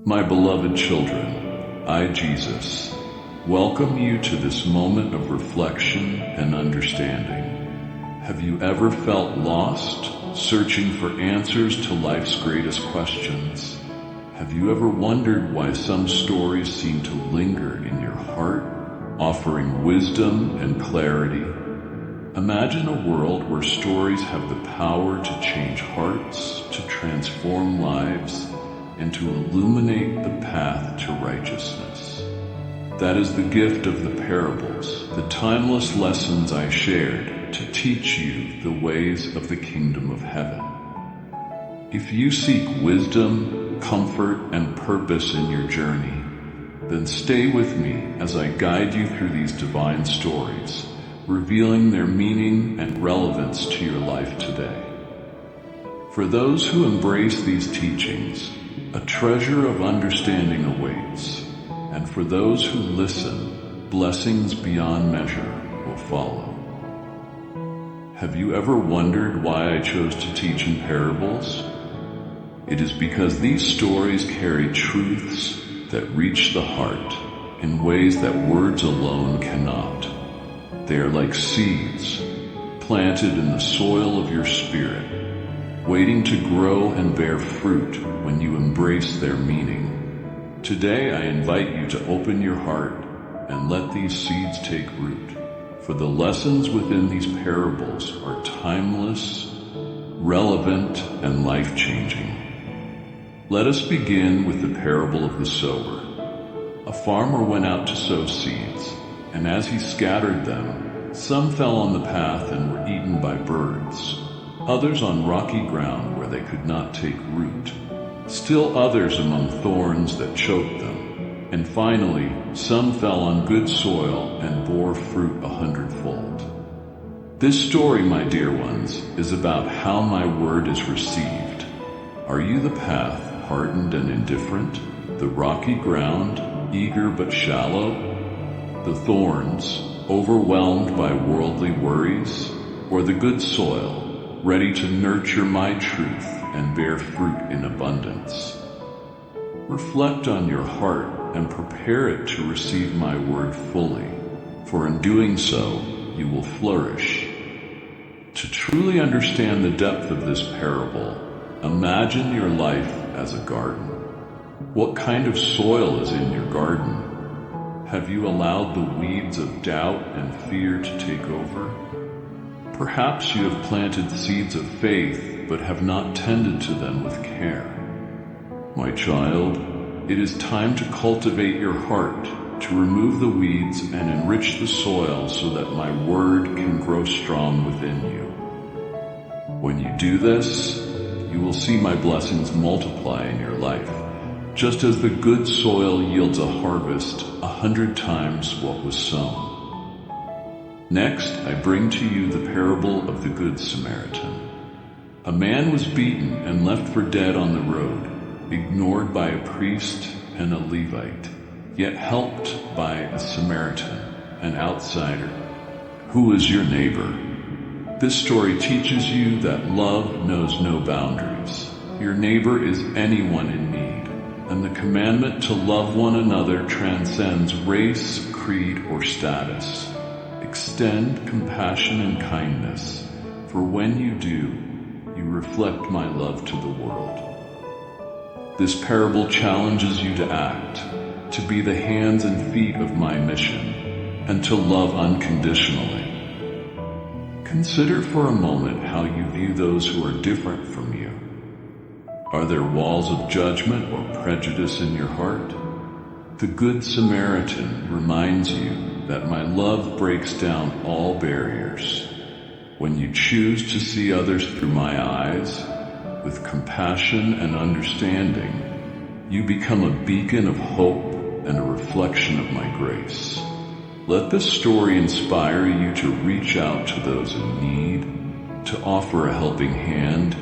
My beloved children, I, Jesus, welcome you to this moment of reflection and understanding. Have you ever felt lost, searching for answers to life's greatest questions? Have you ever wondered why some stories seem to linger in your heart, offering wisdom and clarity? Imagine a world where stories have the power to change hearts, to transform lives, and to illuminate the path to righteousness. That is the gift of the parables, the timeless lessons I shared to teach you the ways of the kingdom of heaven. If you seek wisdom, comfort, and purpose in your journey, then stay with me as I guide you through these divine stories, revealing their meaning and relevance to your life today. For those who embrace these teachings, a treasure of understanding awaits, and for those who listen, blessings beyond measure will follow. Have you ever wondered why I chose to teach in parables? It is because these stories carry truths that reach the heart in ways that words alone cannot. They are like seeds planted in the soil of your spirit, waiting to grow and bear fruit when you embrace their meaning. Today I invite you to open your heart and let these seeds take root, for the lessons within these parables are timeless, relevant, and life-changing. Let us begin with the parable of the sower. A farmer went out to sow seeds, and as he scattered them, some fell on the path and were eaten by birds. Others on rocky ground where they could not take root, still others among thorns that choked them, and finally some fell on good soil and bore fruit 100-fold. This story, my dear ones, is about how my word is received. Are you the path, hardened and indifferent, the rocky ground, eager but shallow, the thorns, overwhelmed by worldly worries, or the good soil, ready to nurture my truth and bear fruit in abundance? Reflect on your heart and prepare it to receive my word fully, for in doing so, you will flourish. To truly understand the depth of this parable, imagine your life as a garden. What kind of soil is in your garden? Have you allowed the weeds of doubt and fear to take over? Perhaps you have planted seeds of faith, but have not tended to them with care. My child, it is time to cultivate your heart, to remove the weeds and enrich the soil so that my word can grow strong within you. When you do this, you will see my blessings multiply in your life, just as the good soil yields a harvest 100 times what was sown. Next, I bring to you the parable of the Good Samaritan. A man was beaten and left for dead on the road, ignored by a priest and a Levite, yet helped by a Samaritan, an outsider. Who is your neighbor? This story teaches you that love knows no boundaries. Your neighbor is anyone in need, and the commandment to love one another transcends race, creed, or status. Extend compassion and kindness, for when you do, you reflect my love to the world. This parable challenges you to act, to be the hands and feet of my mission, and to love unconditionally. Consider for a moment how you view those who are different from you. Are there walls of judgment or prejudice in your heart? The Good Samaritan reminds you that my love breaks down all barriers. When you choose to see others through my eyes, with compassion and understanding, you become a beacon of hope and a reflection of my grace. Let this story inspire you to reach out to those in need, to offer a helping hand,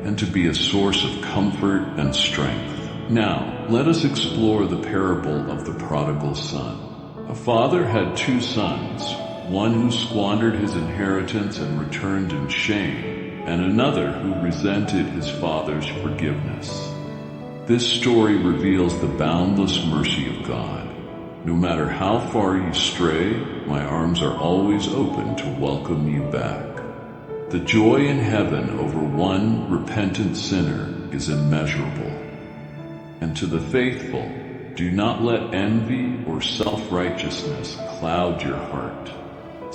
and to be a source of comfort and strength. Now, let us explore the parable of the prodigal son. A father had 2 sons, one who squandered his inheritance and returned in shame, and another who resented his father's forgiveness. This story reveals the boundless mercy of God. No matter how far you stray, my arms are always open to welcome you back. The joy in heaven over one repentant sinner is immeasurable. And to the faithful, do not let envy or self-righteousness cloud your heart.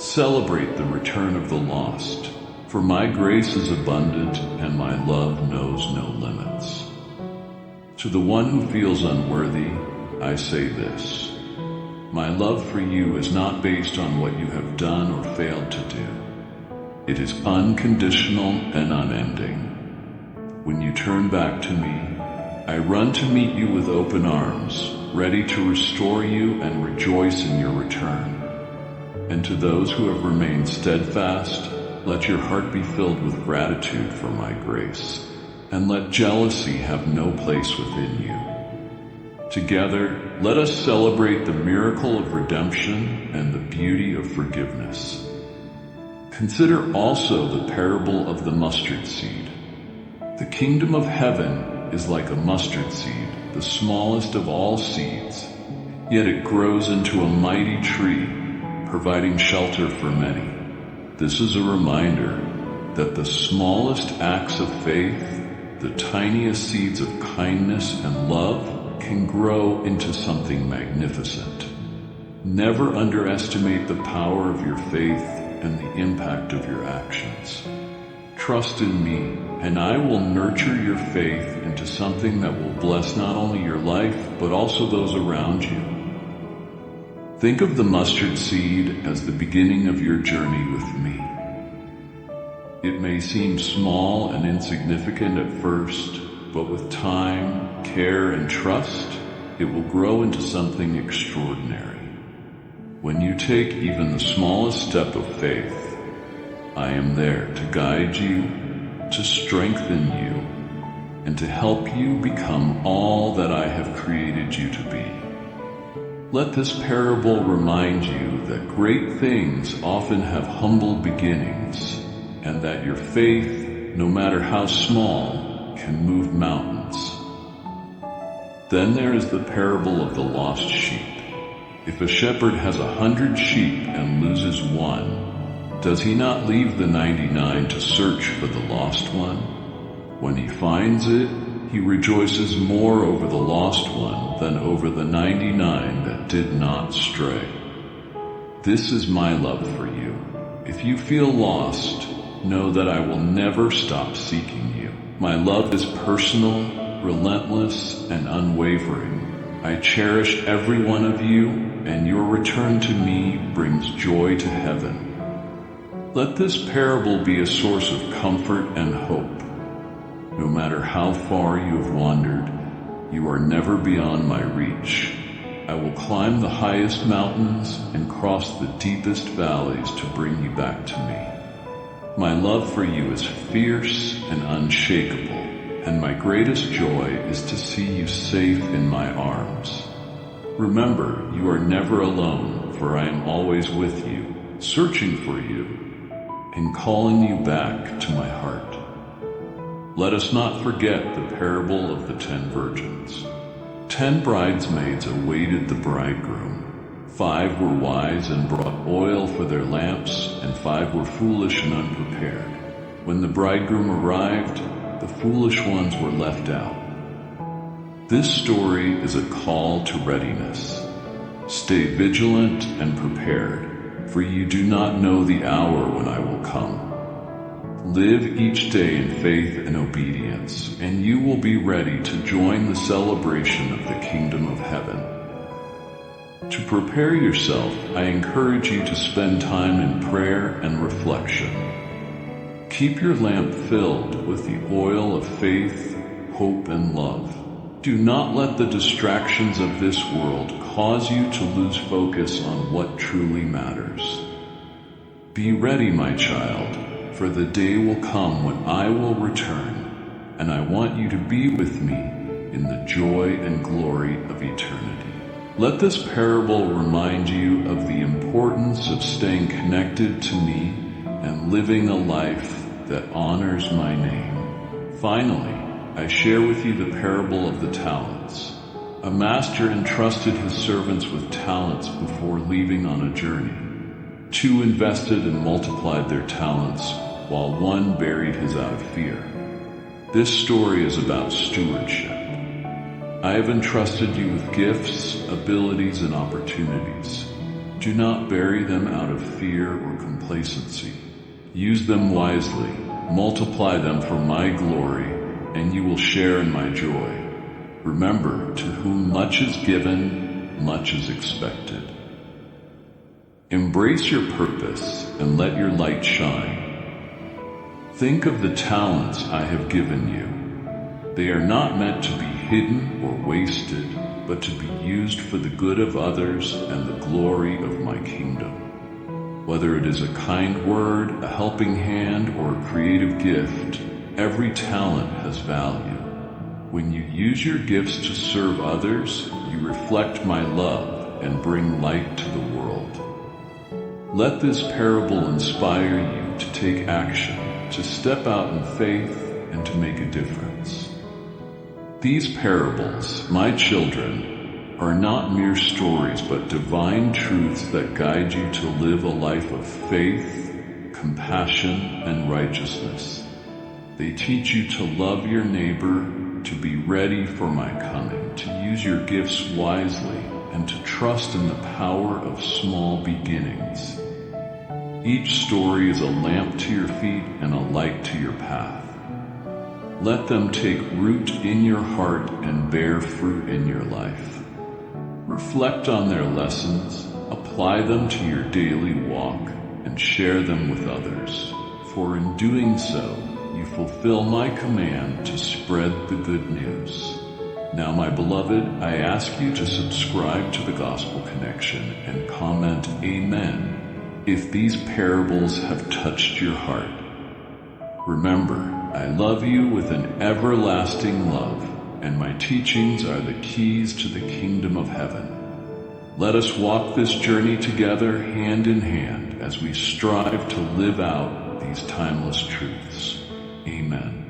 Celebrate the return of the lost, for my grace is abundant and my love knows no limits. To the one who feels unworthy, I say this: my love for you is not based on what you have done or failed to do. It is unconditional and unending. When you turn back to me, I run to meet you with open arms, ready to restore you and rejoice in your return. And to those who have remained steadfast, let your heart be filled with gratitude for my grace, and let jealousy have no place within you. Together, let us celebrate the miracle of redemption and the beauty of forgiveness. Consider also the parable of the mustard seed. The kingdom of heaven is like a mustard seed, the smallest of all seeds, yet it grows into a mighty tree, providing shelter for many. This is a reminder that the smallest acts of faith, the tiniest seeds of kindness and love, can grow into something magnificent. Never underestimate the power of your faith and the impact of your actions. Trust in me, and I will nurture your faith into something that will bless not only your life, but also those around you. Think of the mustard seed as the beginning of your journey with me. It may seem small and insignificant at first, but with time, care, and trust, it will grow into something extraordinary. When you take even the smallest step of faith, I am there to guide you, to strengthen you, and to help you become all that I have created you to be. Let this parable remind you that great things often have humble beginnings, and that your faith, no matter how small, can move mountains. Then there is the parable of the lost sheep. If a shepherd has 100 sheep and loses one, does he not leave the 99 to search for the lost one? When he finds it, he rejoices more over the lost one than over the 99 that did not stray. This is my love for you. If you feel lost, know that I will never stop seeking you. My love is personal, relentless, and unwavering. I cherish every one of you, and your return to me brings joy to heaven. Let this parable be a source of comfort and hope. No matter how far you have wandered, you are never beyond my reach. I will climb the highest mountains and cross the deepest valleys to bring you back to me. My love for you is fierce and unshakable, and my greatest joy is to see you safe in my arms. Remember, you are never alone, for I am always with you, searching for you, and calling you back to my heart. Let us not forget the parable of the 10 virgins. 10 bridesmaids awaited the bridegroom. 5 were wise and brought oil for their lamps, and 5 were foolish and unprepared. When the bridegroom arrived, the foolish ones were left out. This story is a call to readiness. Stay vigilant and prepared, for you do not know the hour when I will come. Live each day in faith and obedience, and you will be ready to join the celebration of the kingdom of heaven. To prepare yourself, I encourage you to spend time in prayer and reflection. Keep your lamp filled with the oil of faith, hope, and love. Do not let the distractions of this world cause you to lose focus on what truly matters. Be ready, my child, for the day will come when I will return, and I want you to be with me in the joy and glory of eternity. Let this parable remind you of the importance of staying connected to me and living a life that honors my name. Finally, I share with you the parable of the talents. A master entrusted his servants with talents before leaving on a journey. 2 invested and multiplied their talents, while 1 buried his out of fear. This story is about stewardship. I have entrusted you with gifts, abilities, and opportunities. Do not bury them out of fear or complacency. Use them wisely, multiply them for my glory, and you will share in my joy. Remember, to whom much is given, much is expected. Embrace your purpose and let your light shine. Think of the talents I have given you. They are not meant to be hidden or wasted, but to be used for the good of others and the glory of my kingdom. Whether it is a kind word, a helping hand, or a creative gift, every talent has value. When you use your gifts to serve others, you reflect my love and bring light to the world. Let this parable inspire you to take action, to step out in faith, and to make a difference. These parables, my children, are not mere stories but divine truths that guide you to live a life of faith, compassion, and righteousness. They teach you to love your neighbor, to be ready for my coming, to use your gifts wisely, and to trust in the power of small beginnings. Each story is a lamp to your feet and a light to your path. Let them take root in your heart and bear fruit in your life. Reflect on their lessons, apply them to your daily walk, and share them with others. For in doing so, you fulfill my command to spread the good news. Now, my beloved, I ask you to subscribe to the Gospel Connection and comment Amen if these parables have touched your heart. Remember, I love you with an everlasting love, and my teachings are the keys to the kingdom of heaven. Let us walk this journey together hand in hand as we strive to live out these timeless truths. Amen.